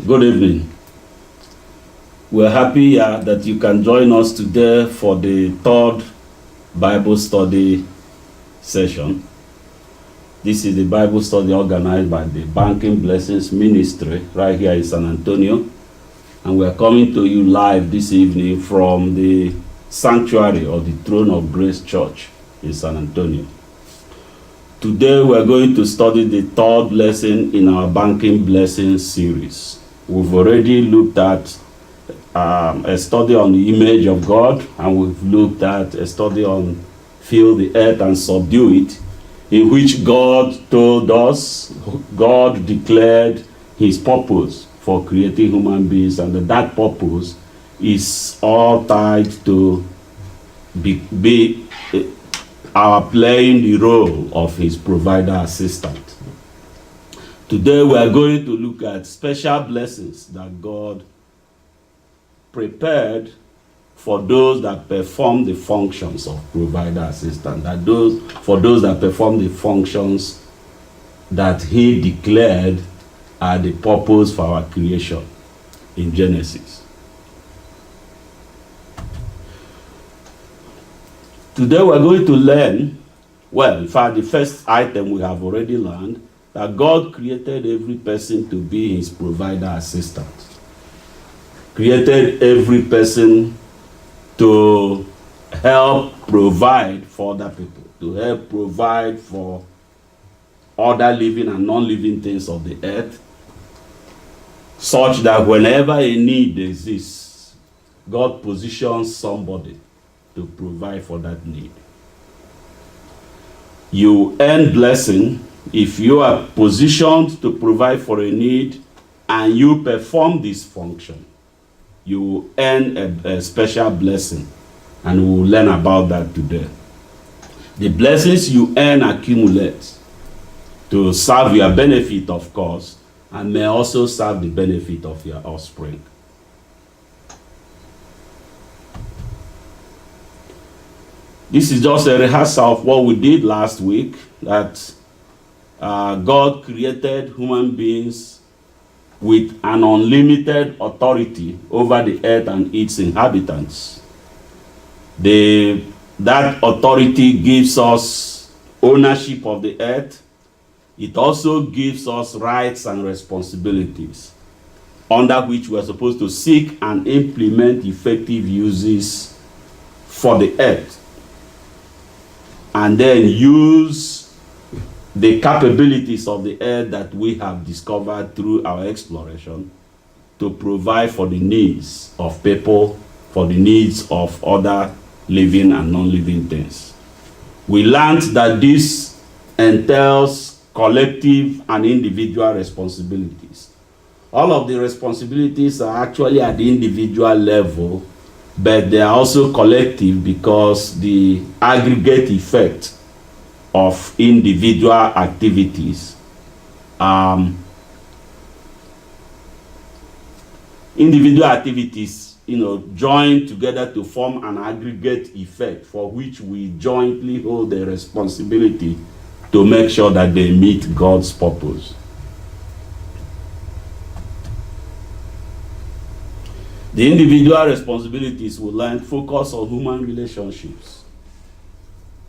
Good evening. We're happy that you can join us today for the third Bible study session. This is the Bible study organized by the Banking Blessings Ministry right here in San Antonio. And we're coming to you live this evening from the sanctuary of the Throne of Grace Church in San Antonio. Today we're going to study the third lesson in our Banking Blessings series. We've already looked at a study on the image of God, and we've looked at a study on fill the earth and subdue it, in which God told us, God declared his purpose for creating human beings, and that purpose is all tied to be our playing the role of his provider assistant. Today we are going to look at special blessings that God prepared for those that perform the functions of provider assistant, for those that perform the functions that he declared are the purpose for our creation in Genesis. Today we're going to learn, in fact the first item we have already learned, that God created every person to be his provider assistant. Created every person to help provide for other people, to help provide for other living and non-living things of the earth, such that whenever a need exists, God positions somebody to provide for that need. You earn blessing if you are positioned to provide for a need and you perform this function. You will earn a special blessing, and we will learn about that today. The blessings you earn accumulate to serve your benefit, of course, and may also serve the benefit of your offspring. This is just a rehearsal of what we did last week, that God created human beings with an unlimited authority over the earth and its inhabitants. That authority gives us ownership of the earth. It also gives us rights and responsibilities under which we are supposed to seek and implement effective uses for the earth, and then use the capabilities of the earth that we have discovered through our exploration to provide for the needs of people, for the needs of other living and non-living things. We learned that this entails collective and individual responsibilities. All of the responsibilities are actually at the individual level, but they are also collective because the aggregate effect of individual activities join together to form an aggregate effect for which we jointly hold the responsibility to make sure that they meet God's purpose. The individual responsibilities will learn focus on human relationships.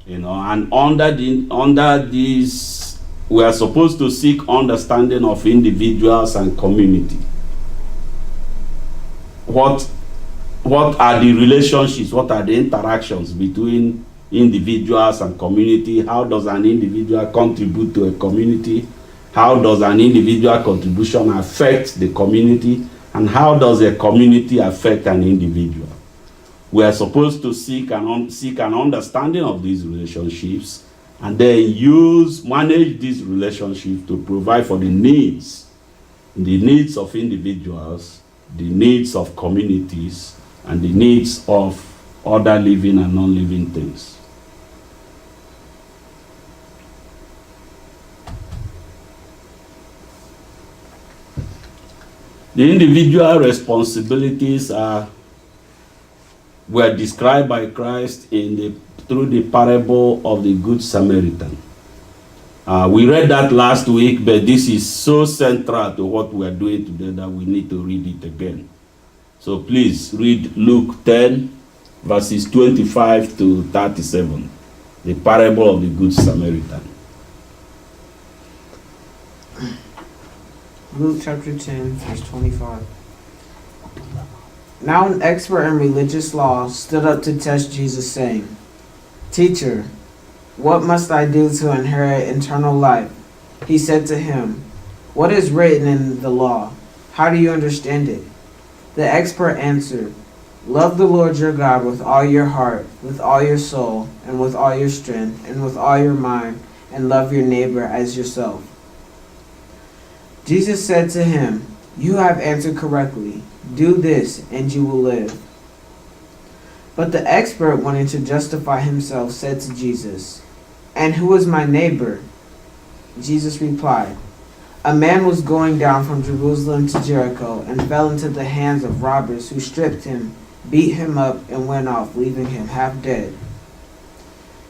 And under this, we are supposed to seek understanding of individuals and community. What are the relationships? What are the interactions between individuals and community? How does an individual contribute to a community? How does an individual contribution affect the community? And how does a community affect an individual? We are supposed to seek an understanding of these relationships, and then manage these relationships to provide for the needs of individuals, the needs of communities, and the needs of other living and non-living things. The individual responsibilities were described by Christ through the parable of the Good Samaritan. We read that last week, but this is so central to what we are doing today that we need to read it again. So please read Luke 10, verses 25 to 37, the parable of the Good Samaritan. Luke chapter 10, verse 25. Now an expert in religious law stood up to test Jesus, saying, "Teacher, what must I do to inherit eternal life?" He said to him, "What is written in the law? How do you understand it?" The expert answered, "Love the Lord your God with all your heart, with all your soul, and with all your strength, and with all your mind, and love your neighbor as yourself." Jesus said to him, "You have answered correctly. Do this, and you will live." But the expert, wanting to justify himself, said to Jesus, "And who is my neighbor?" Jesus replied, "A man was going down from Jerusalem to Jericho and fell into the hands of robbers who stripped him, beat him up, and went off, leaving him half dead.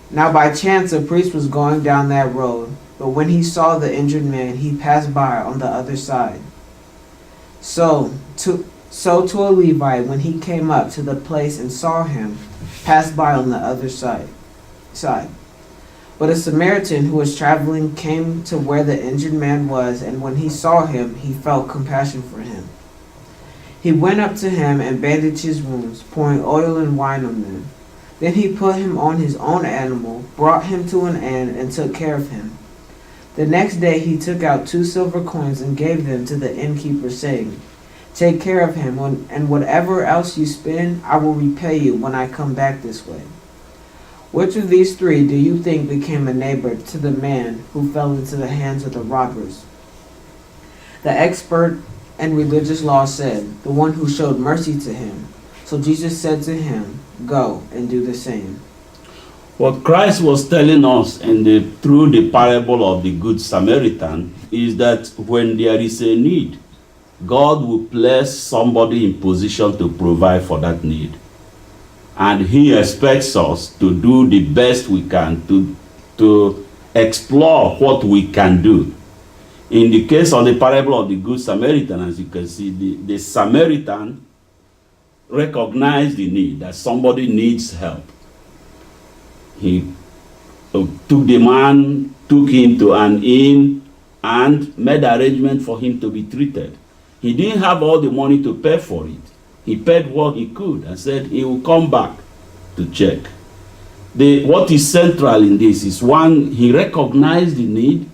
Now by chance a priest was going down that road, but when he saw the injured man, he passed by on the other side. So to a Levite, when he came up to the place and saw him, passed by on the other side. But a Samaritan who was traveling came to where the injured man was, and when he saw him, he felt compassion for him. He went up to him and bandaged his wounds, pouring oil and wine on them. Then he put him on his own animal, brought him to an inn, and took care of him. The next day he took out 2 silver coins and gave them to the innkeeper, saying, "Take care of him, and whatever else you spend, I will repay you when I come back this way." Which of these 3 do you think became a neighbor to the man who fell into the hands of the robbers? The expert in religious law said, "The one who showed mercy to him." So Jesus said to him, "Go and do the same." What Christ was telling us through the parable of the Good Samaritan is that when there is a need, God will place somebody in position to provide for that need. And He expects us to do the best we can to explore what we can do. In the case of the parable of the Good Samaritan, as you can see, the Samaritan recognized the need, that somebody needs help. He took the man, took him to an inn, and made arrangement for him to be treated. He didn't have all the money to pay for it. He paid what he could and said he will come back to check. What is central in this is, one, he recognized the need,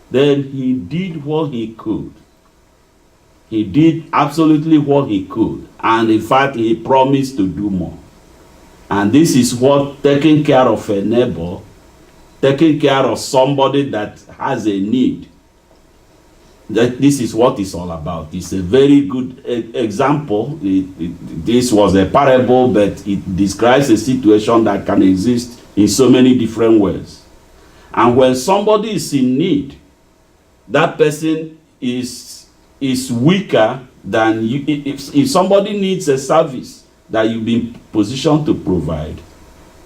then he did what he could. He did absolutely what he could. And in fact, he promised to do more. And this is what taking care of a neighbor, taking care of somebody that has a need, this is what it's all about. It's a very good example. This was a parable, but it describes a situation that can exist in so many different ways. And when somebody is in need, that person is weaker than you. If somebody needs a service that you've been positioned to provide,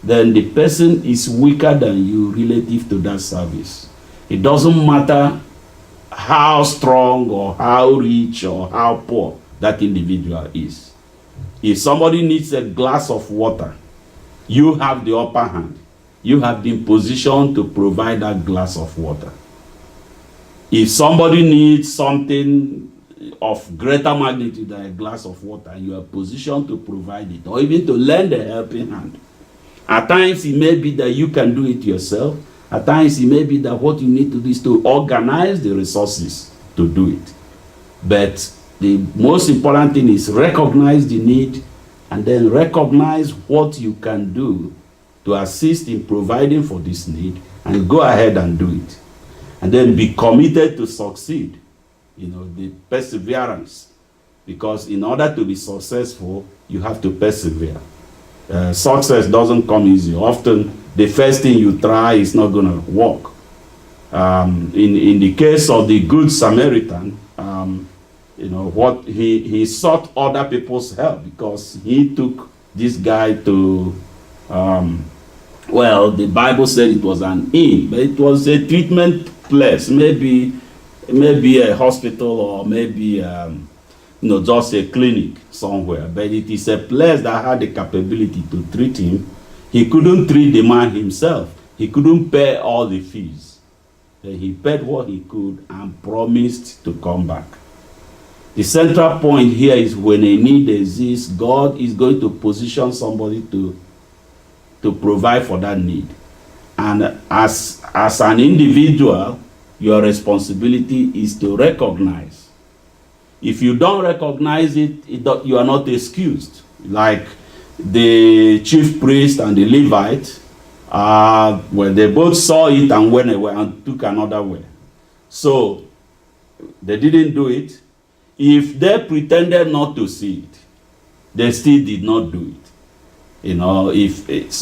then the person is weaker than you relative to that service. It doesn't matter how strong or how rich or how poor that individual is. If somebody needs a glass of water, you have the upper hand. You have been positioned to provide that glass of water. If somebody needs something of greater magnitude than a glass of water, you are positioned to provide it, or even to lend a helping hand. At times it may be that you can do it yourself. At times it may be that what you need to do is to organize the resources to do it. But the most important thing is recognize the need, and then recognize what you can do to assist in providing for this need, and go ahead and do it. And then be committed to succeed. The perseverance. Because in order to be successful, you have to persevere. Success doesn't come easy. Often, the first thing you try is not going to work. In the case of the Good Samaritan, what he sought other people's help, because he took this guy to, the Bible said it was an inn, but it was a treatment place, maybe a hospital or maybe just a clinic somewhere, but it is a place that had the capability to treat him. He couldn't treat the man himself. He couldn't pay all the fees. He paid what he could and promised to come back. The central point here is when a need exists, God is going to position somebody to provide for that need. And as an individual, your responsibility is to recognize. If you don't recognize it, you are not excused. Like the chief priest and the Levite, when they both saw it and went away and took another way. So they didn't do it. If they pretended not to see it, they still did not do it. It's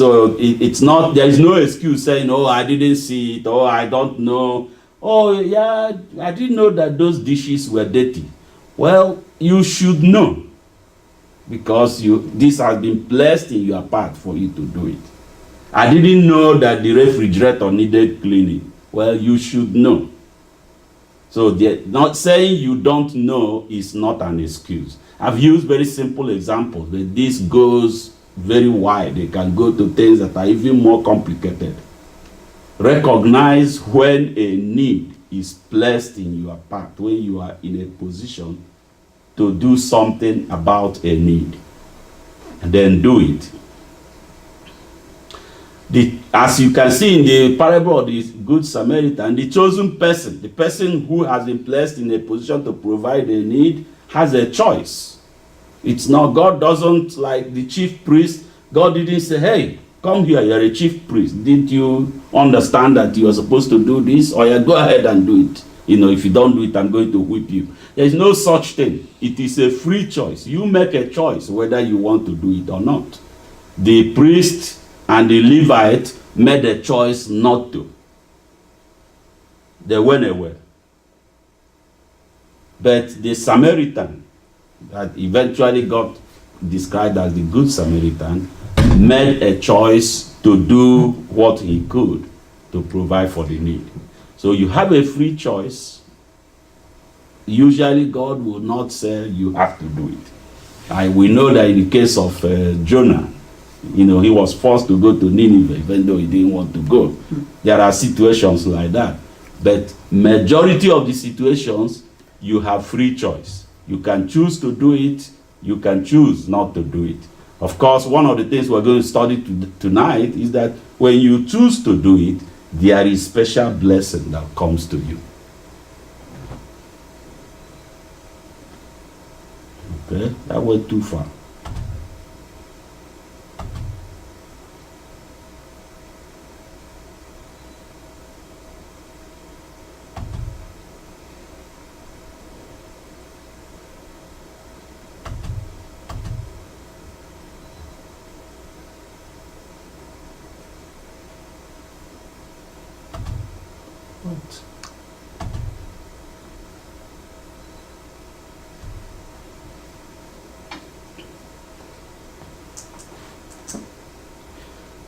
not, there is no excuse saying, oh, I didn't see it, or I don't know. Oh, yeah, I didn't know that those dishes were dirty. Well, you should know, because this has been placed in your path for you to do it. I didn't know that the refrigerator needed cleaning. Well, you should know. So not saying you don't know is not an excuse. I've used very simple examples, but this goes very wide. They can go to things that are even more complicated. Recognize when a need is placed in your path, when you are in a position to do something about a need, and then do it. As you can see in the parable of the Good Samaritan, the chosen person, the person who has been placed in a position to provide a need, has a choice. It's not, God doesn't, like the chief priest, God didn't say, hey, come here, you're a chief priest. Didn't you understand that you are supposed to do this? Or yeah, go ahead and do it. If you don't do it, I'm going to whip you. There is no such thing. It is a free choice. You make a choice whether you want to do it or not. The priest and the Levite made a choice not to. They went away. But the Samaritan, that eventually got described as the Good Samaritan, made a choice to do what he could to provide for the need. So you have a free choice. Usually God will not say you have to do it. We know that in the case of Jonah, he was forced to go to Nineveh even though he didn't want to go. There are situations like that. But majority of the situations, you have free choice. You can choose to do it. You can choose not to do it. Of course, one of the things we're going to study tonight is that when you choose to do it, there is special blessing that comes to you. Okay, that went too far.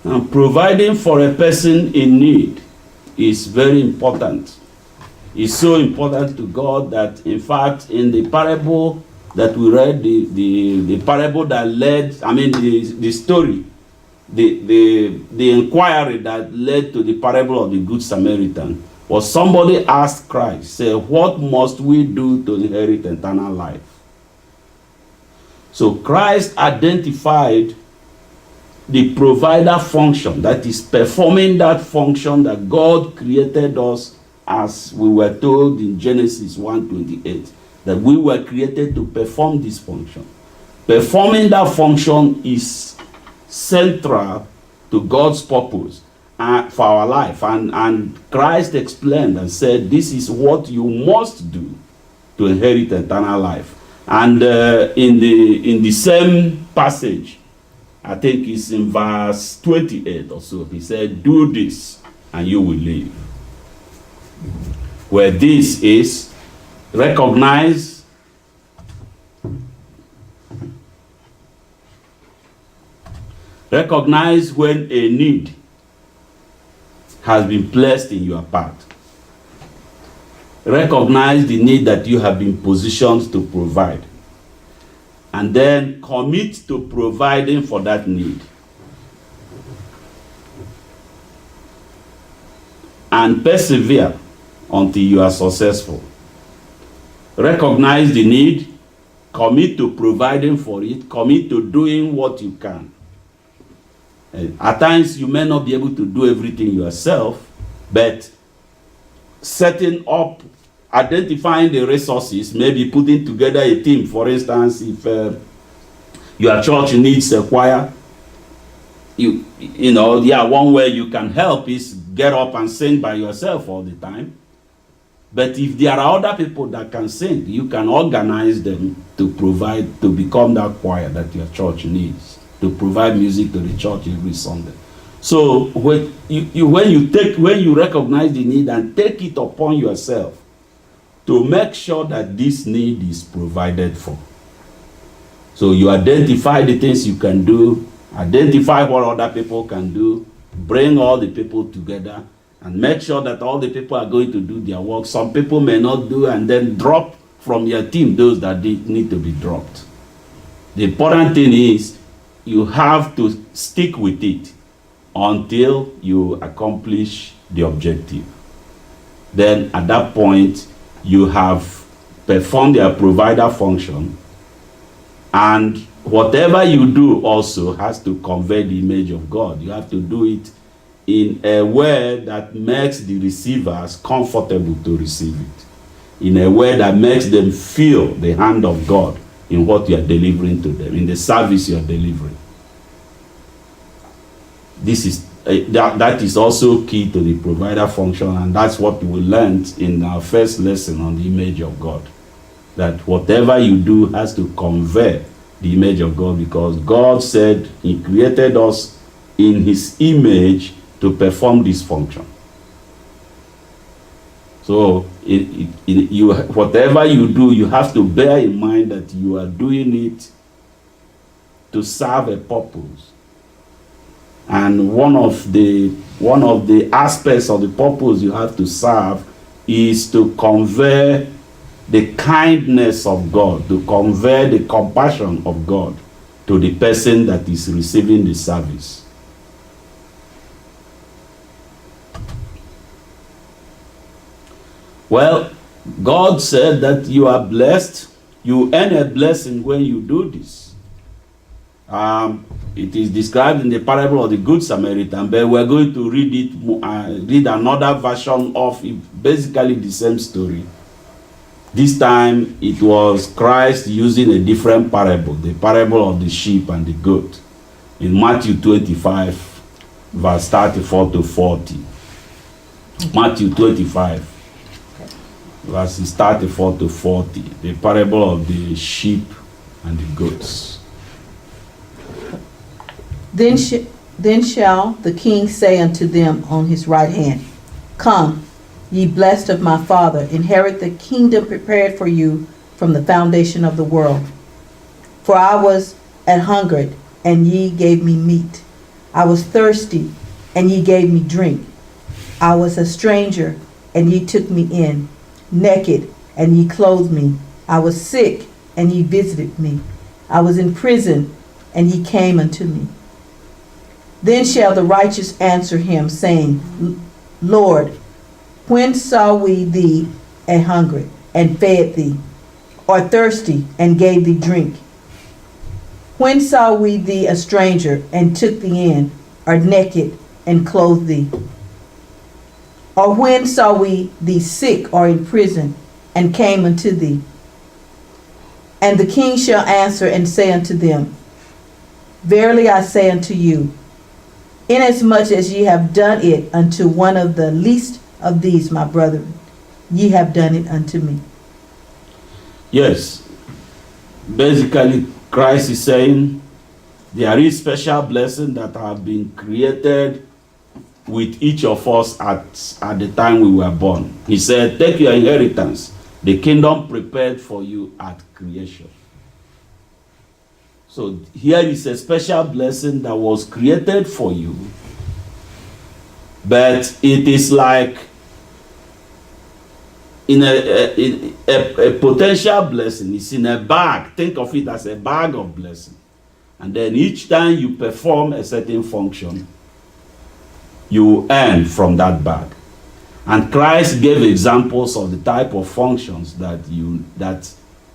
And providing for a person in need is very important. It's so important to God that, in fact, in the parable that we read, the parable that led, the story, the inquiry that led to the parable of the Good Samaritan was somebody asked Christ, say, what must we do to inherit eternal life? So Christ identified the provider function, that is performing that function that God created us, as we were told in Genesis 1:28, that we were created to perform this function. Performing that function is central to God's purpose for our life. And Christ explained and said, this is what you must do to inherit eternal life. And in the same passage, I think it's in verse 28 or so, he said, do this and you will live. Where this is, recognize when a need has been placed in your path. recognize the need that you have been positioned to provide, and then commit to providing for that need. And persevere until you are successful. Recognize the need, commit to providing for it, commit to doing what you can. At times, you may not be able to do everything yourself, but setting up, identifying the resources, maybe putting together a team. For instance, if your church needs a choir, one way you can help is get up and sing by yourself all the time. But if there are other people that can sing, you can organize them to provide, to become that choir that your church needs, to provide music to the church every Sunday. So when you recognize the need and take it upon yourself to make sure that this need is provided for. So you identify the things you can do, identify what other people can do, bring all the people together, and make sure that all the people are going to do their work. Some people may not do, and then drop from your team those that need to be dropped. The important thing is you have to stick with it until you accomplish the objective. Then at that point, you have performed your provider function, and whatever you do also has to convey the image of God. You have to do it in a way that makes the receivers comfortable to receive it, in a way that makes them feel the hand of God in what you are delivering to them, in the service you are delivering. This is that is also key to the provider function, and that's what we learned in our first lesson on the image of God. That whatever you do has to convey the image of God, because God said He created us in His image to perform this function. So whatever you do, you have to bear in mind that you are doing it to serve a purpose. And one of the aspects of the purpose you have to serve is to convey the kindness of God, to convey the compassion of God to the person that is receiving the service. Well, God said that you are blessed. You earn a blessing when you do this. It is described in the parable of the Good Samaritan, but we're going to read another version of it, basically the same story. This time it was Christ using a different parable, the parable of the sheep and the goat, in Matthew 25, verse 34 to 40. Matthew 25, verses 34 to 40, the parable of the sheep and the goats. Then shall the king say unto them on his right hand, Come, ye blessed of my Father, inherit the kingdom prepared for you from the foundation of the world. For I was an hungered, and ye gave me meat. I was thirsty, and ye gave me drink. I was a stranger, and ye took me in. Naked, and ye clothed me. I was sick, and ye visited me. I was in prison, and ye came unto me. Then shall the righteous answer him, saying, Lord, when saw we thee an hungered, and fed thee, or thirsty, and gave thee drink? When saw we thee a stranger, and took thee in, or naked, and clothed thee? Or when saw we thee sick or in prison, and came unto thee? And the king shall answer and say unto them, Verily I say unto you, inasmuch as ye have done it unto one of the least of these my brethren, ye have done it unto me. Yes. Basically, Christ is saying there is special blessing that have been created with each of us at the time we were born. He said, take your inheritance, the kingdom prepared for you at creation. So here is a special blessing that was created for you, but it is like in a potential blessing is in a bag. Think of it as a bag of blessing. And then each time you perform a certain function, you earn from that bag. And Christ gave examples of the type of functions that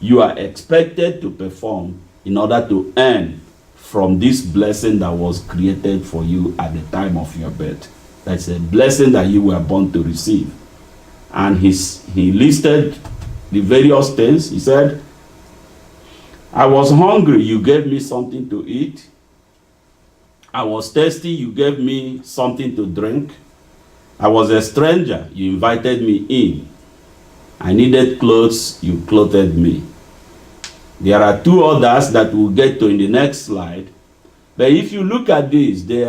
you are expected to perform in order to earn from this blessing that was created for you at the time of your birth. That's a blessing that you were born to receive. And he listed the various things. He said, I was hungry, you gave me something to eat. I was thirsty, you gave me something to drink. I was a stranger, you invited me in. I needed clothes, you clothed me. There are two others that we'll get to in the next slide. But if you look at these, they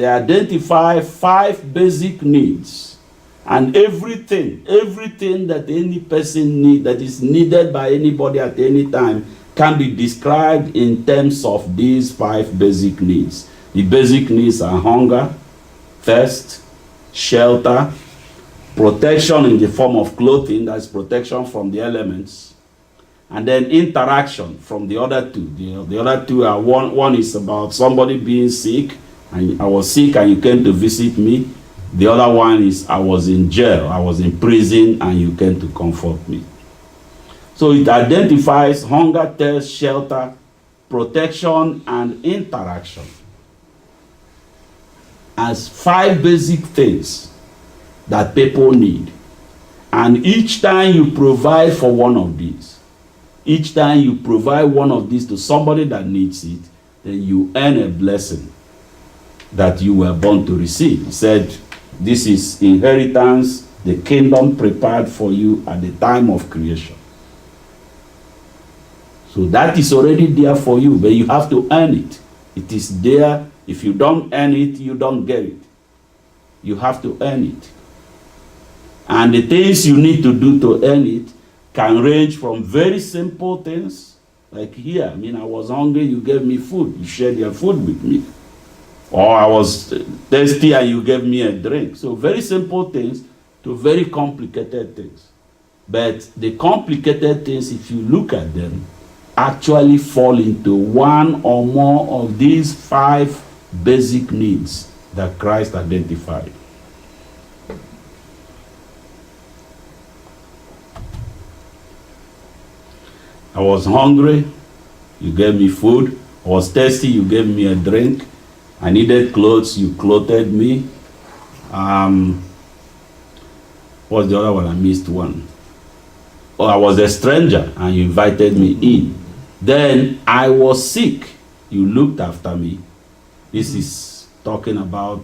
identify 5 basic needs. And everything that any person needs, that is needed by anybody at any time, can be described in terms of these 5 basic needs. The basic needs are hunger, thirst, shelter, protection in the form of clothing, that's protection from the elements, and then interaction from the other two. The other two are one is about somebody being sick, and I was sick and you came to visit me. The other one is I was in jail, I was in prison, and you came to comfort me. So it identifies hunger, thirst, shelter, protection, and interaction as 5 basic things that people need. And each time you provide for one of these, each time you provide one of these to somebody that needs it, then you earn a blessing that you were born to receive. He said, this is inheritance, the kingdom prepared for you at the time of creation. So that is already there for you, but you have to earn it. It is there. If you don't earn it, you don't get it. You have to earn it. And the things you need to do to earn it can range from very simple things, like here. I mean, I was hungry, you gave me food. You shared your food with me. Or I was thirsty and you gave me a drink. So very simple things to very complicated things. But the complicated things, if you look at them, actually fall into one or more of these 5 basic needs that Christ identified. I was hungry, you gave me food. I was thirsty, you gave me a drink. I needed clothes, you clothed me. What's the other one? I missed one. Oh, I was a stranger and you invited me in. Then I was sick, you looked after me. This is talking about,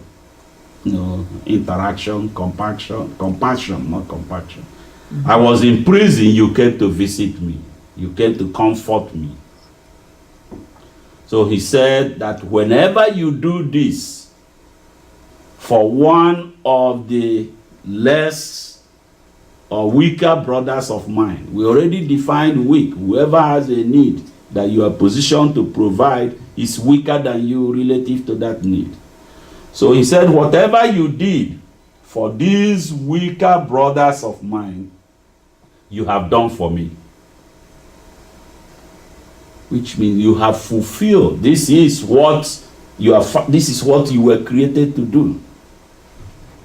interaction, compassion, not compaction. I was in prison, you came to visit me. You came to comfort me. So he said that whenever you do this for one of the less or weaker brothers of mine, we already defined weak. Whoever has a need that you are positioned to provide is weaker than you relative to that need. So he said, whatever you did for these weaker brothers of mine, you have done for me. Which means you have fulfilled. This is what you were created to do.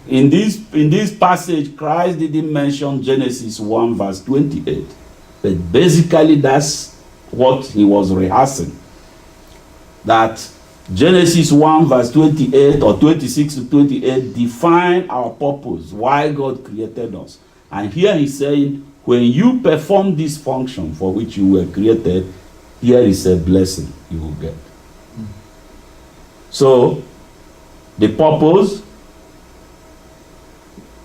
In this passage, Christ didn't mention Genesis 1 verse 28. But basically that's what he was rehearsing. That Genesis 1 verse 28 or 26 to 28 define our purpose, why God created us. And here he's saying, when you perform this function for which you were created, here is a blessing you will get. So, the purpose,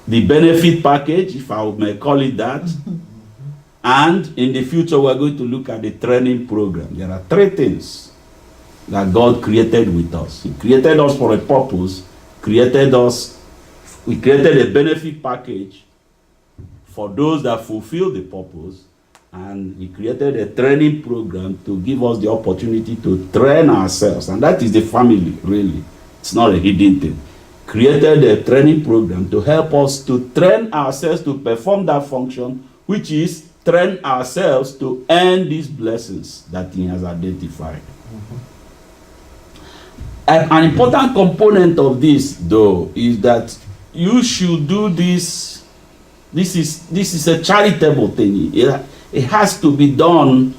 the benefit package, if I may call it that, and in the future we're going to look at the training program. There are 3 things that God created with us. He created us for a purpose, we created a benefit package for those that fulfill the purpose, and he created a training program to give us the opportunity to train ourselves. And that is the family, really. It's not a hidden thing. created a training program to help us to train ourselves to perform that function, which is train ourselves to earn these blessings that he has identified. An important component of this, though, is that you should do this. This is a charitable thing. It has to be done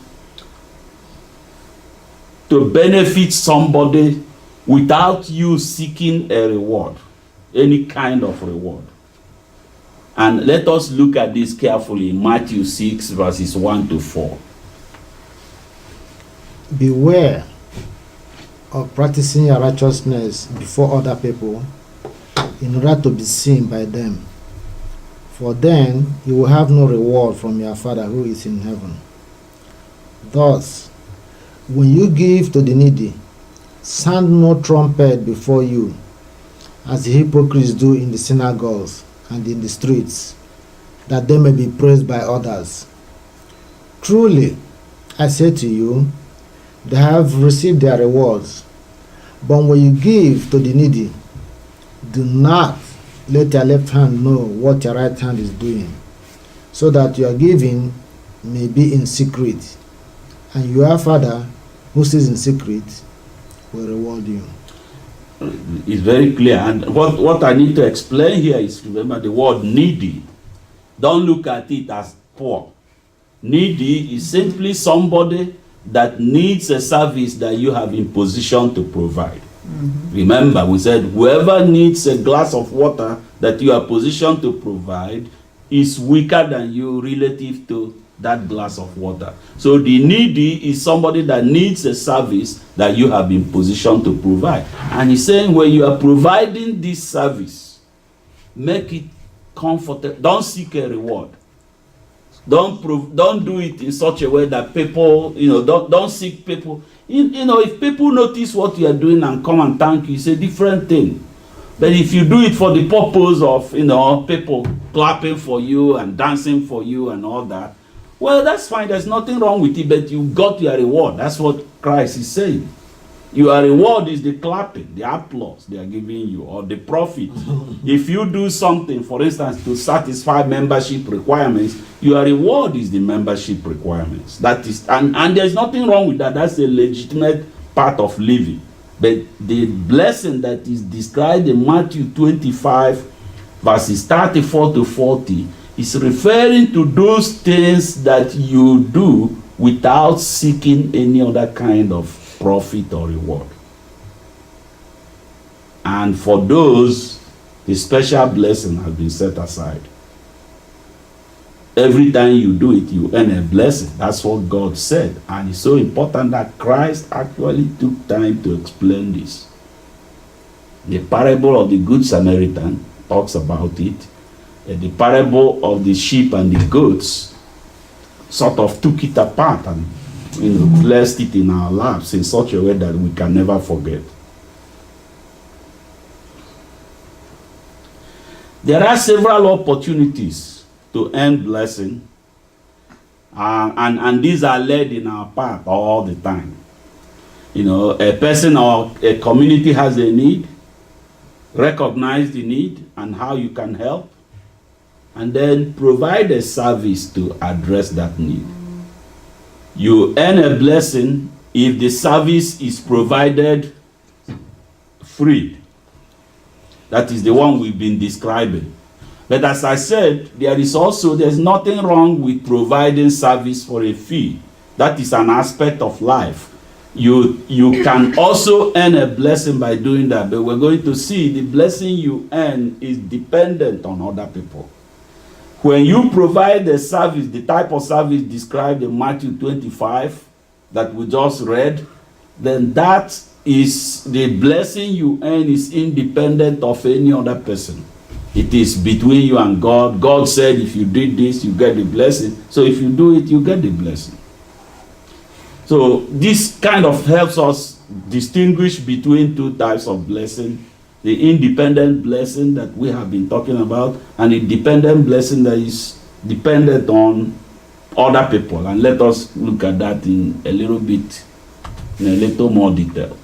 to benefit somebody without you seeking a reward, any kind of reward. And let us look at this carefully in Matthew 6, verses 1 to 4. Beware of practicing your righteousness before other people in order to be seen by them. For then you will have no reward from your Father who is in heaven. Thus, when you give to the needy, sound no trumpet before you, as the hypocrites do in the synagogues and in the streets, that they may be praised by others. Truly, I say to you, they have received their rewards. But when you give to the needy, do not let your left hand know what your right hand is doing, so that your giving may be in secret, and your Father who sees in secret will reward you. It's very clear. And what I need to explain here is, remember the word needy. Don't look at it as poor. Needy is simply somebody that needs a service that you have in position to provide. Remember, we said whoever needs a glass of water that you are positioned to provide is weaker than you relative to that glass of water. So the needy is somebody that needs a service that you have been positioned to provide. And he's saying when you are providing this service, make it comfortable. Don't seek a reward. Don't do it in such a way that people, don't seek people. If people notice what you are doing and come and thank you, it's a different thing. But if you do it for the purpose of, people clapping for you and dancing for you and all that, well, that's fine. There's nothing wrong with it, but you got your reward. That's what Christ is saying. Your reward is the clapping, the applause they are giving you, or the profit. If you do something, for instance, to satisfy membership requirements, your reward is the membership requirements. That is, and there's nothing wrong with that. That's a legitimate part of living. But the blessing that is described in Matthew 25, verses 34 to 40, is referring to those things that you do without seeking any other kind of profit or reward. And for those, the special blessing has been set aside. Every time you do it, you earn a blessing. That's what God said. And it's so important that Christ actually took time to explain this. The parable of the Good Samaritan talks about it. The parable of the sheep and the goats sort of took it apart and placed it in our laps in such a way that we can never forget. There are several opportunities to earn blessing, and these are laid in our path all the time. A person or a community has a need, recognize the need and how you can help, and then provide a service to address that need. You earn a blessing if the service is provided free. That is the one we've been describing. But as I said, there's nothing wrong with providing service for a fee. That is an aspect of life. You can also earn a blessing by doing that, but we're going to see the blessing you earn is dependent on other people. When you provide the service, the type of service described in Matthew 25 that we just read, then that is the blessing you earn is independent of any other person. It is between you and God. God said if you did this, you get the blessing. So if you do it, you get the blessing. So this kind of helps us distinguish between two types of blessing. The independent blessing that we have been talking about, and the dependent blessing that is dependent on other people. And let us look at that in a little more detail.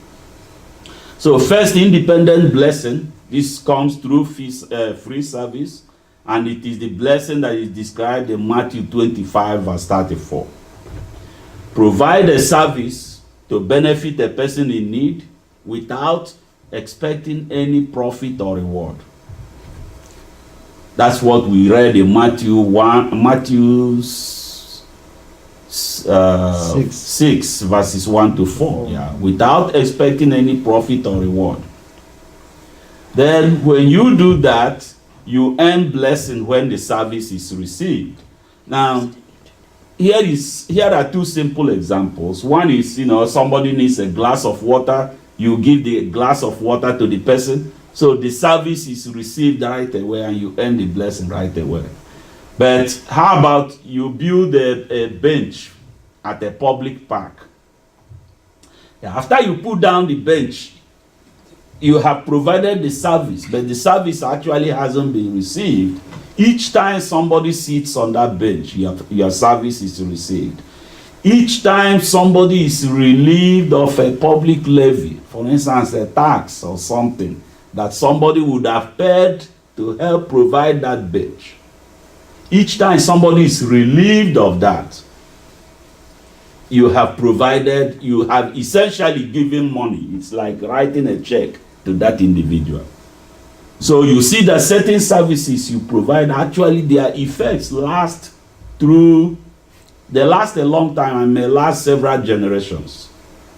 So first, independent blessing This comes through free service, and it is the blessing that is described in Matthew 25, verse 34. Provide a service to benefit a person in need without expecting any profit or reward. That's what we read in Matthew 6, verses 1 to 4. Yeah, without expecting any profit or reward. Then when you do that, you earn blessing when the service is received. Now, here are two simple examples. One is, somebody needs a glass of water. You give the glass of water to the person. So the service is received right away and you earn the blessing right away. But how about you build a bench at a public park? After you put down the bench, you have provided the service, but the service actually hasn't been received. Each time somebody sits on that bench, your service is received. Each time somebody is relieved of a public levy, for instance, a tax or something, that somebody would have paid to help provide that bench. Each time somebody is relieved of that, you have essentially given money. It's like writing a check to that individual. So you see that certain services you provide, actually their effects last a long time and may last several generations.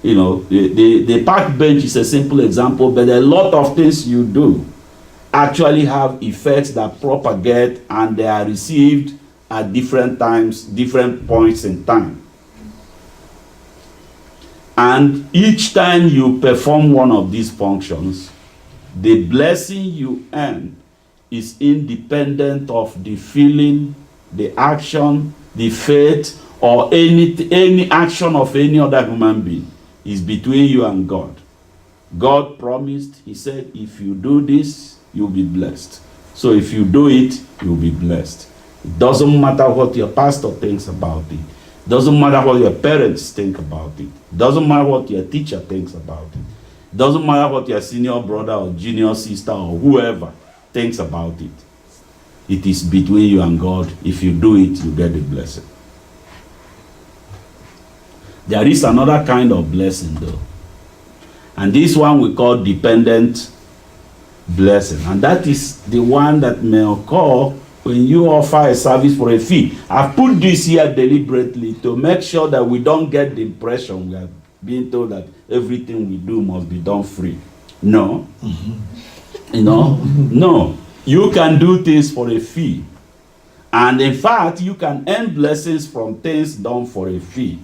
The park bench is a simple example, but a lot of things you do actually have effects that propagate, and they are received at different times, different points in time. And each time you perform one of these functions, the blessing you earn is independent of the feeling, the action, the faith, or any action of any other human being. Is between you and God. God promised, he said, if you do this, you'll be blessed. So if you do it, you'll be blessed. It doesn't matter what your pastor thinks about it. It doesn't matter what your parents think about it. It doesn't matter what your teacher thinks about it. It doesn't matter what your senior brother or junior sister or whoever thinks about it. It is between you and God. If you do it, you get the blessing. There is another kind of blessing though. And this one we call dependent blessing. And that is the one that may occur when you offer a service for a fee. I've put this here deliberately to make sure that we don't get the impression we are being told that everything we do must be done free. No. No. You can do things for a fee. And in fact, you can earn blessings from things done for a fee.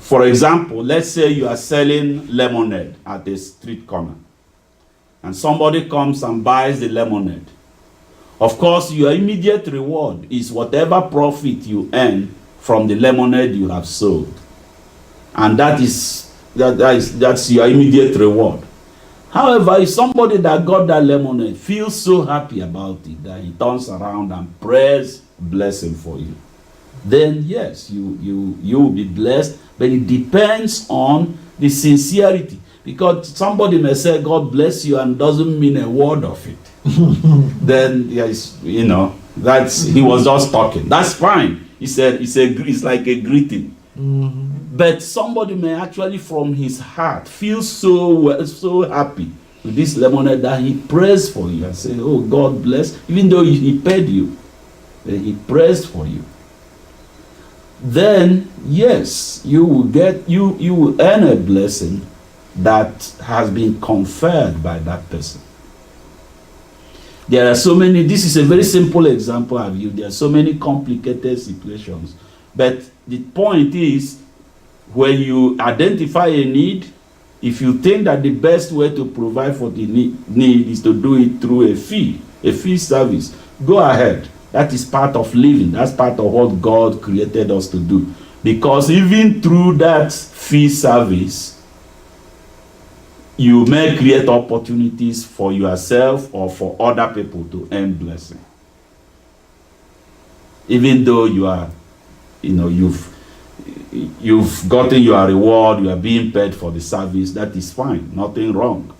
For example, let's say you are selling lemonade at a street corner, and somebody comes and buys the lemonade. Of course, your immediate reward is whatever profit you earn from the lemonade you have sold. And that's your immediate reward. However, if somebody that got that lemonade feels so happy about it that he turns around and prays blessing for you, then yes, you will be blessed, but it depends on the sincerity. Because somebody may say, God bless you, and doesn't mean a word of it. Then, yes, he was just talking. That's fine. He said, it's like a greeting. Mm-hmm. But somebody may actually from his heart feel so happy with this lemonade that he prays for you and say, oh, God bless, even though he paid you, he prays for you. Then yes, you will earn a blessing that has been conferred by that person. There are so many, this is a very simple example I've used. There are so many complicated situations. But the point is, when you identify a need, if you think that the best way to provide for the need is to do it through a fee service, go ahead. That is part of living. That's part of what God created us to do. Because even through that fee service, you may create opportunities for yourself or for other people to earn blessing. Even though you've gotten your reward, you are being paid for the service, that is fine, nothing wrong.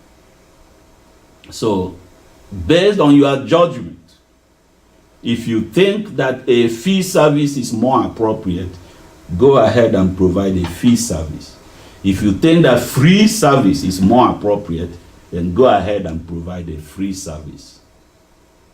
So, based on your judgment, if you think that a fee service is more appropriate, go ahead and provide a fee service. If you think that free service is more appropriate, then go ahead and provide a free service.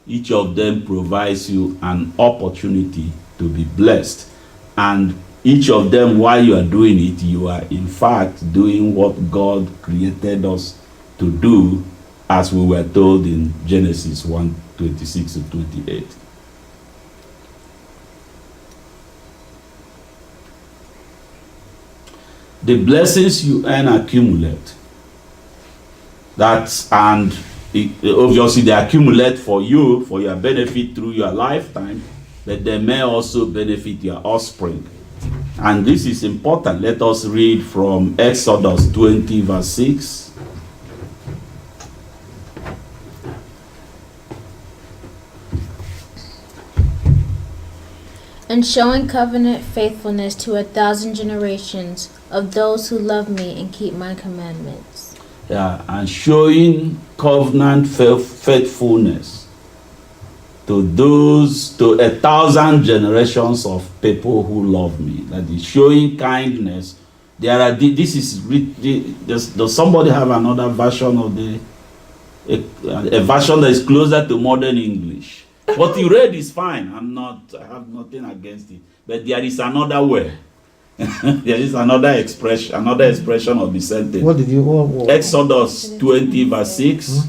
Each of them provides you an opportunity to be blessed. And each of them, while you are doing it, you are in fact doing what God created us to do, as we were told in Genesis 1:26 to 28. The blessings you earn accumulate. Obviously they accumulate for you, for your benefit through your lifetime, but they may also benefit your offspring. And this is important. Let us read from Exodus 20 verse 6. And showing covenant faithfulness to 1,000 generations of those who love me and keep my commandments. Yeah, and showing covenant faithfulness to 1,000 generations of people who love me. That is showing kindness. Does somebody have another version of a version that is closer to modern English? What you read is fine. I have nothing against it. But there is another way. There is another expression of the sentence. What did you? Exodus 20 verse 6.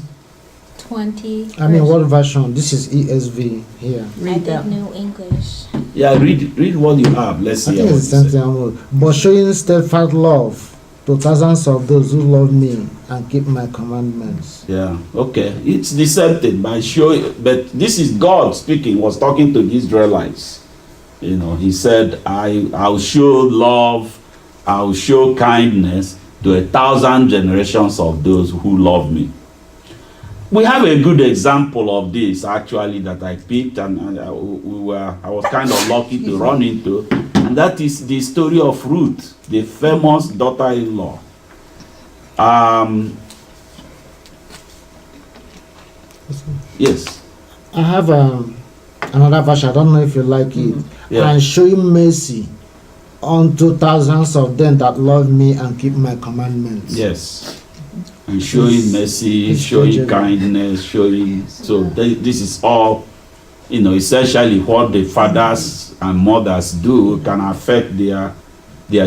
20. I mean, what version? This is ESV here. I Read did that. New English. Yeah, read what you have. Let's I see. think it's the same thing. But showing steadfast love to thousands of those who love me and keep my commandments. Yeah, okay. It's the same thing by showing, but this is God speaking, was talking to the Israelites. You know, he said, I'll show love, I'll show kindness to 1,000 generations of those who love me. We have a good example of this actually that I picked, and I was kind of lucky to run into, and that is the story of Ruth, the famous daughter-in-law. Yes. I have another version. I don't know if you like it. Yeah. And showing mercy unto thousands of them that love me and keep my commandments. Yes. And showing mercy, it's showing general. kindness, showing. So this is all, essentially what the fathers and mothers do can affect their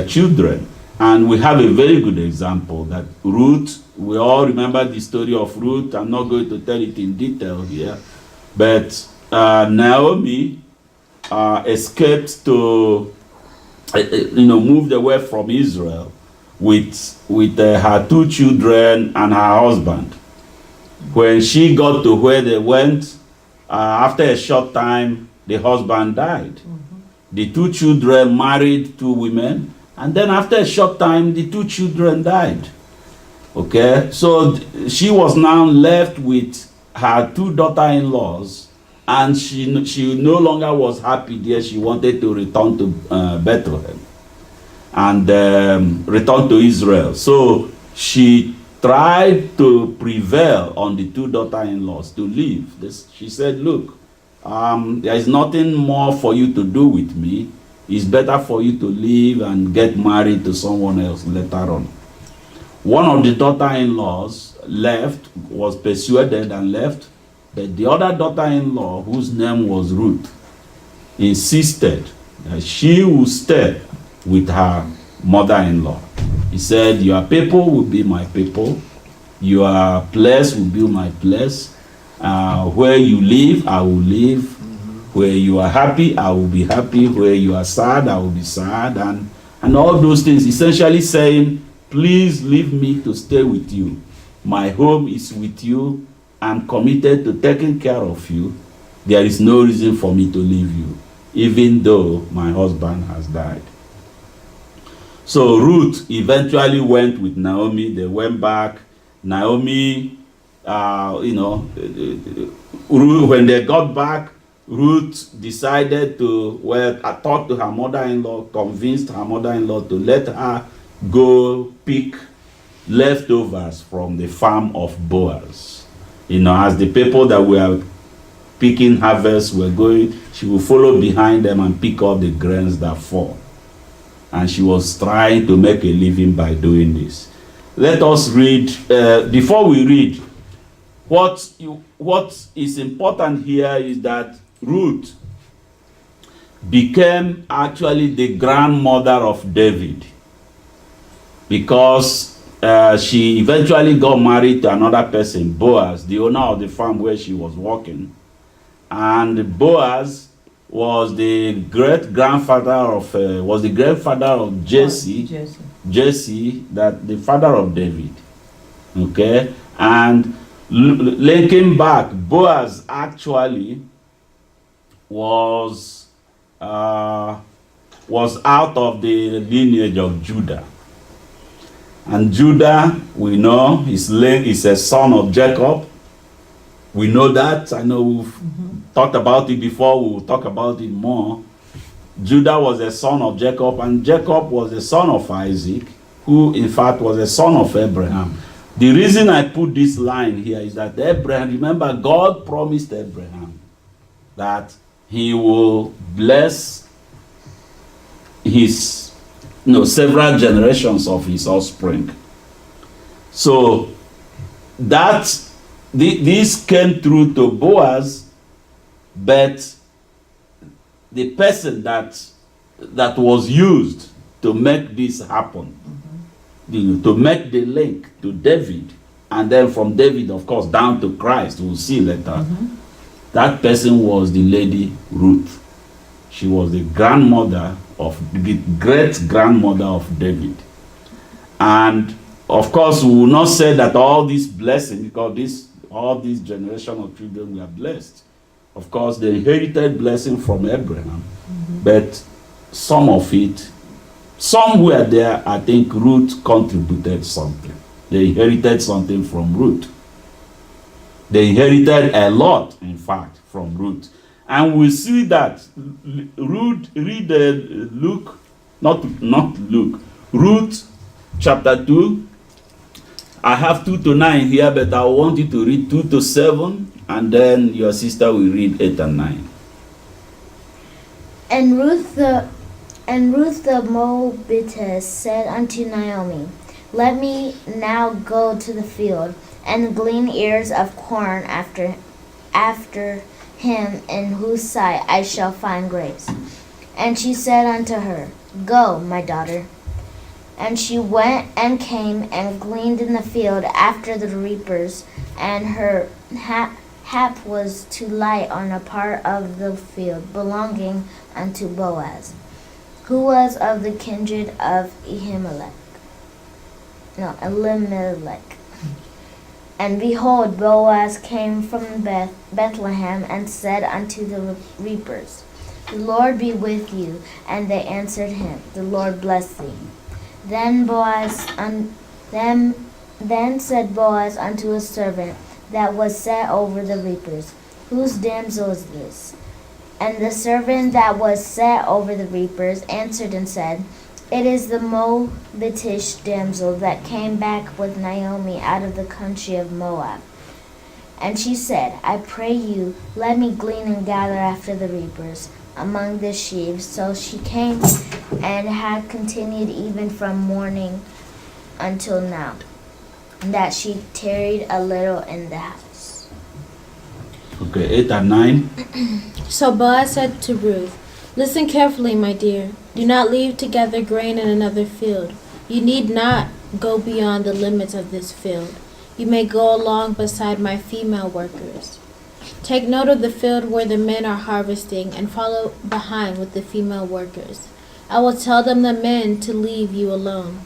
children. And we have a very good example that Ruth, we all remember the story of Ruth. I'm not going to tell it in detail here. But Naomi escaped to, moved away from Israel with her 2 children and her husband. When she got to where they went, after a short time, the husband died. The 2 children married 2 women, and then after a short time, the 2 children died. Okay, so she was now left with her 2 daughter-in-laws, and she no longer was happy there. She wanted to return to Bethlehem and return to Israel. So she tried to prevail on the 2 daughter-in-laws to leave. She said, look, there is nothing more for you to do with me. It's better for you to leave and get married to someone else later on. One of the daughter-in-laws was persuaded and left, but the other daughter-in-law, whose name was Ruth, insisted that she would stay with her mother-in-law. He said, your people will be my people, your place will be my place, where you live, I will live, where you are happy, I will be happy, where you are sad, I will be sad, and all those things, essentially saying, please leave me to stay with you. My home is with you. I'm committed to taking care of you. There is no reason for me to leave you, even though my husband has died. So Ruth eventually went with Naomi. They went back. Naomi, when they got back, Ruth decided to, talk to her mother-in-law, convinced her mother-in-law to let her go pick leftovers from the farm of Boaz. As the people that were picking harvest were going, she would follow behind them and pick up the grains that fall. And she was trying to make a living by doing this. Let us read, before we read, what is important here is that Ruth became actually the grandmother of David, because she eventually got married to another person, Boaz, the owner of the farm where she was working. And Boaz was the grandfather of Jesse, that the father of David. Okay, and linking back, Boaz actually was out of the lineage of Judah. And Judah, we know, is a son of Jacob. We know that. I know we've talked about it before. We will talk about it more. Judah was a son of Jacob, and Jacob was a son of Isaac, who in fact was a son of Abraham. The reason I put this line here is that Abraham, remember, God promised Abraham that he will bless his, several generations of his offspring. So this came through to Boaz, but the person that was used to make this happen, to make the link to David, and then from David, of course, down to Christ, we'll see later, that person was the lady Ruth. She was the great-grandmother of David. And of course, we will not say that all this blessing, because all these generation of children were blessed. Of course, they inherited blessing from Abraham, but some of it, somewhere there, I think Ruth contributed something. They inherited something from Ruth. They inherited a lot, in fact, from Ruth. And we see that Ruth, read Ruth chapter 2. I have 2 to 9 here, but I want you to read 2 to 7, and then your sister will read 8 and 9. And Ruth the Moabitess said unto Naomi, Let me now go to the field, and glean ears of corn after him in whose sight I shall find grace. And she said unto her, Go, my daughter. And she went and came and gleaned in the field after the reapers, and her hap was to light on a part of the field belonging unto Boaz, who was of the kindred of Elimelech. And behold, Boaz came from Bethlehem and said unto the reapers, The Lord be with you. And they answered him, The Lord bless thee. Then said Boaz unto a servant that was set over the reapers, Whose damsel is this? And the servant that was set over the reapers answered and said, It is the Moabitish damsel that came back with Naomi out of the country of Moab. And she said, I pray you, let me glean and gather after the reapers among the sheaves. So she came and had continued even from morning until now, that she tarried a little in the house. Okay, 8 and 9. So Boaz said to Ruth, Listen carefully, my dear. Do not leave to gather grain in another field. You need not go beyond the limits of this field. You may go along beside my female workers. Take note of the field where the men are harvesting and follow behind with the female workers. I will tell the men to leave you alone.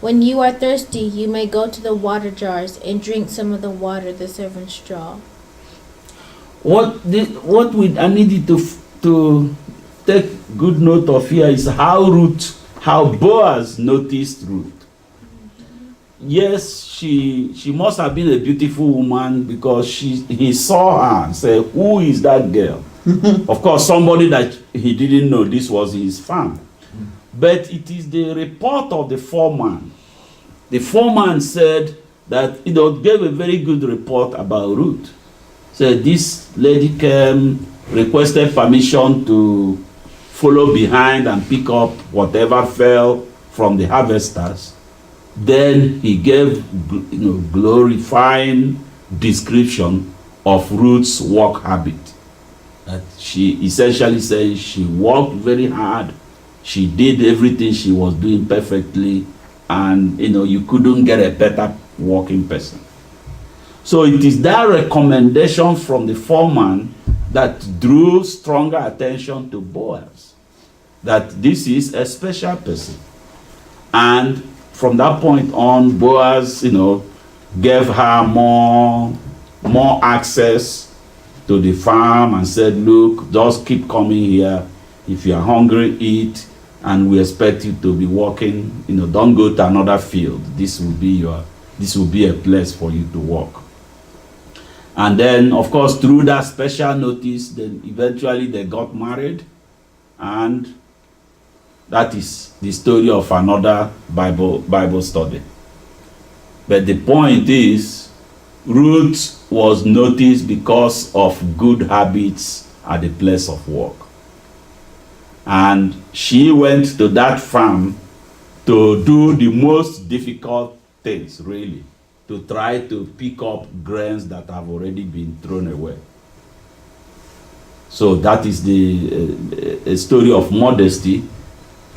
When you are thirsty, you may go to the water jars and drink some of the water the servants draw. I need you to take good note of here is how Boaz noticed Ruth. Yes, she must have been a beautiful woman, because he saw her and said, Who is that girl? Of course, somebody that he didn't know, this was his farm. But it is the report of the foreman. The foreman said, that gave a very good report about Ruth. Said this lady came, requested permission to follow behind and pick up whatever fell from the harvesters. Then he gave glorifying description of Ruth's work habit. That she essentially says she worked very hard, she did everything she was doing perfectly, and you couldn't get a better working person. So it is that recommendation from the foreman that drew stronger attention to Boaz, that this is a special person. And from that point on, Boaz, gave her more access to the farm and said, look, just keep coming here. If you are hungry, eat, and we expect you to be working. Don't go to another field. This will be a place for you to work. And then, of course, through that special notice, then eventually they got married, and that is the story of another Bible study. But the point is, Ruth was noticed because of good habits at the place of work. And she went to that farm to do the most difficult things, really, to try to pick up grains that have already been thrown away. So that is a story of modesty.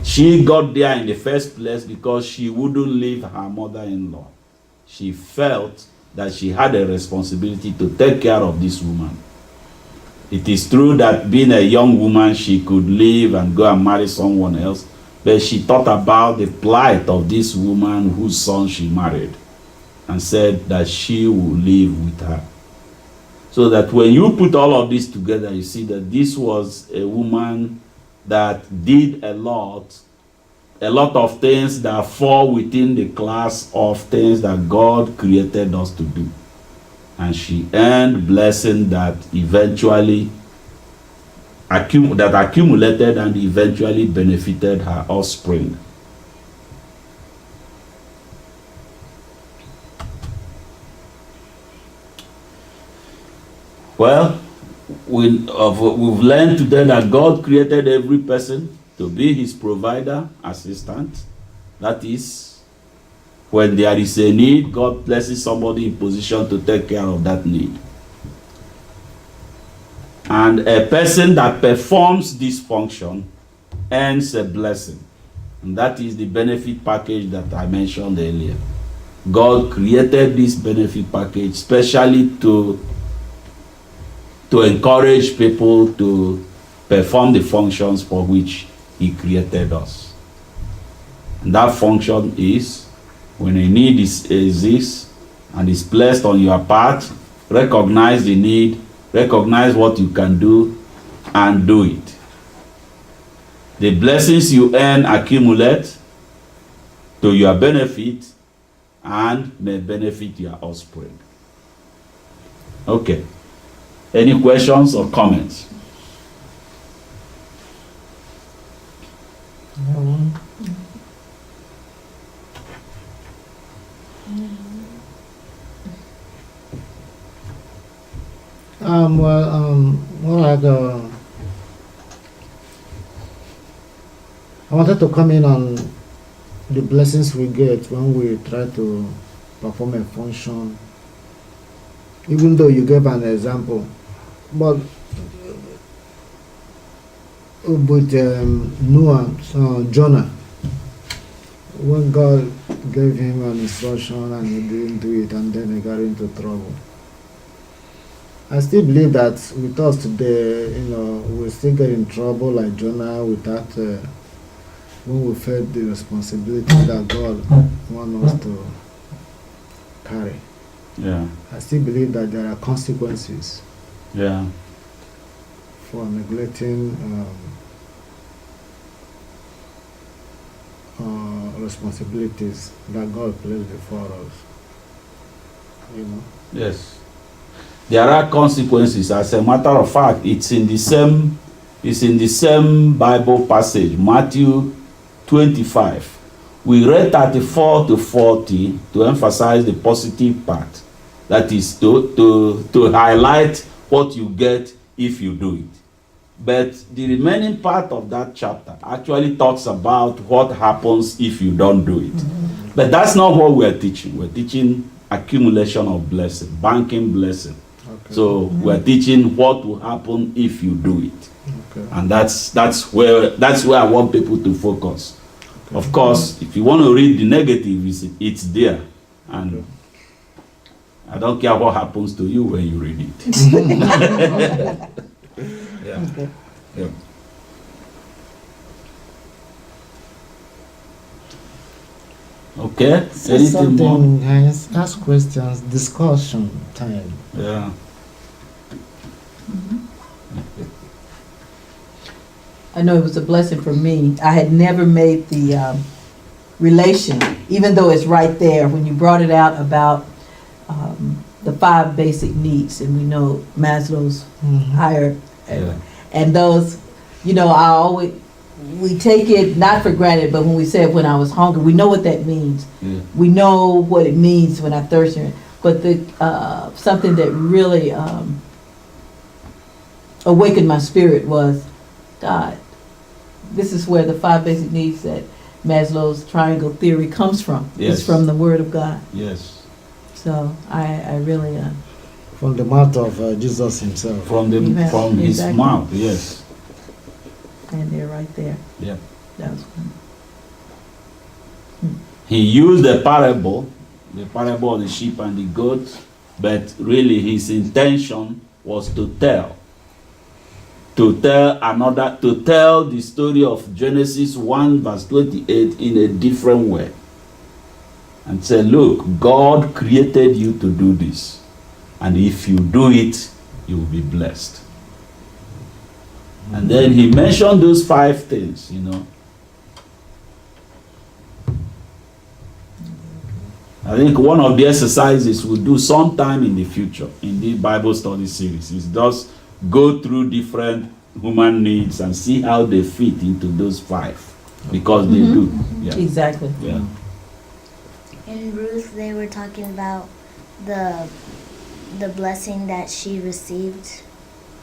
She got there in the first place because she wouldn't leave her mother-in-law. She felt that she had a responsibility to take care of this woman. It is true that being a young woman, she could leave and go and marry someone else, but she thought about the plight of this woman whose son she married and said that she would live with her. So that when you put all of this together, you see that this was a woman that did a lot of things that fall within the class of things that God created us to do. And she earned blessing that eventually accumulated and eventually benefited her offspring. Well, we've learned today that God created every person to be his provider, assistant. That is, when there is a need, God places somebody in position to take care of that need. And a person that performs this function earns a blessing. And that is the benefit package that I mentioned earlier. God created this benefit package especially to encourage people to perform the functions for which he created us. And that function is, when a need exists and is placed on your path, recognize the need, recognize what you can do, and do it. The blessings you earn accumulate to your benefit and may benefit your offspring. Okay. Any questions or comments? I wanted to comment on the blessings we get when we try to perform a function, even though you gave an example. But with Noah, Jonah, when God gave him an instruction and he didn't do it, and then he got into trouble. I still believe that with us today, we still get in trouble like Jonah without when we felt the responsibility that God wants us to carry. Yeah. I still believe that there are consequences. Yeah. For neglecting responsibilities that God placed before us. Yes. There are consequences. As a matter of fact, it's in the same Bible passage, Matthew 25, We read 34 to 40 to emphasize the positive part. That is to highlight what you get if you do it. But the remaining part of that chapter actually talks about what happens if you don't do it. But that's not what we're teaching. We're teaching accumulation of blessing, banking blessing. Okay. So we're teaching what will happen if you do it. Okay. And that's where I want people to focus. Of course, if you want to read the negative, it's there. And I don't care what happens to you when you read it. Yeah. Okay. Yeah. Okay. Say Anything more? something, guys. Ask questions. Discussion time. Yeah. I know it was a blessing for me. I had never made the relation, even though it's right there, when you brought it out about the 5 basic needs, and we know Maslow's higher, Yeah. and those, we take it not for granted, but when we said when I was hungry, we know what that means. Yeah. We know what it means when I thirst. But the something that really awakened my spirit was, God, this is where the 5 basic needs that Maslow's triangle theory comes from. Yes. It's from the Word of God. Yes. So I really, From the mouth of Jesus himself. From Amen. his Exactly. mouth. Yes. and they're right there. Yeah. That was He used the parable of the sheep and the goats, but really his intention was to tell the story of Genesis 1 verse 28 in a different way. And say, look, God created you to do this. And if you do it, you will be blessed. And then he mentioned those 5 things, I think one of the exercises we'll do sometime in the future in the Bible study series is just go through different human needs and see how they fit into those 5. Because they do. Yeah. exactly. Yeah. In Ruth, they were talking about the blessing that she received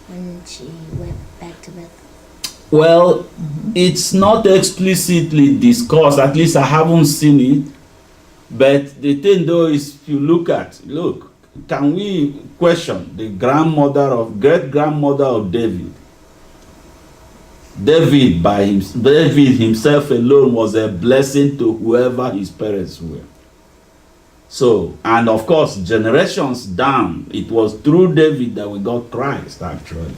when she went back to Beth. Well, it's not explicitly discussed, at least I haven't seen it. But the thing though is, if you look, can we question the great grandmother of David? David himself alone was a blessing to whoever his parents were. So, and of course, generations down, it was through David that we got Christ, actually.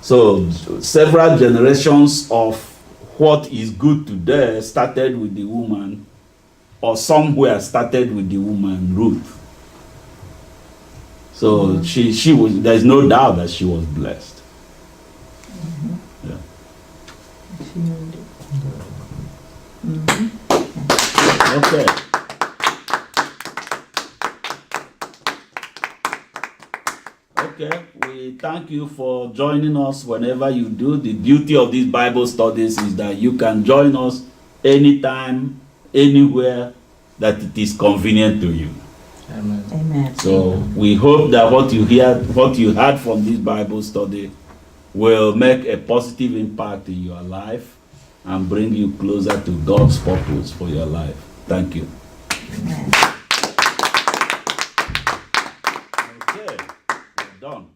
So, several generations of what is good today started with the woman, or somewhere started with the woman Ruth. So, she was, there's no doubt that she was blessed. Yeah. She earned it. Okay. Okay, we thank you for joining us whenever you do. The beauty of these Bible studies is that you can join us anytime, anywhere that it is convenient to you. Amen. Amen. So we hope that what you heard from this Bible study will make a positive impact in your life and bring you closer to God's purpose for your life. Thank you. Amen. Okay, we're done.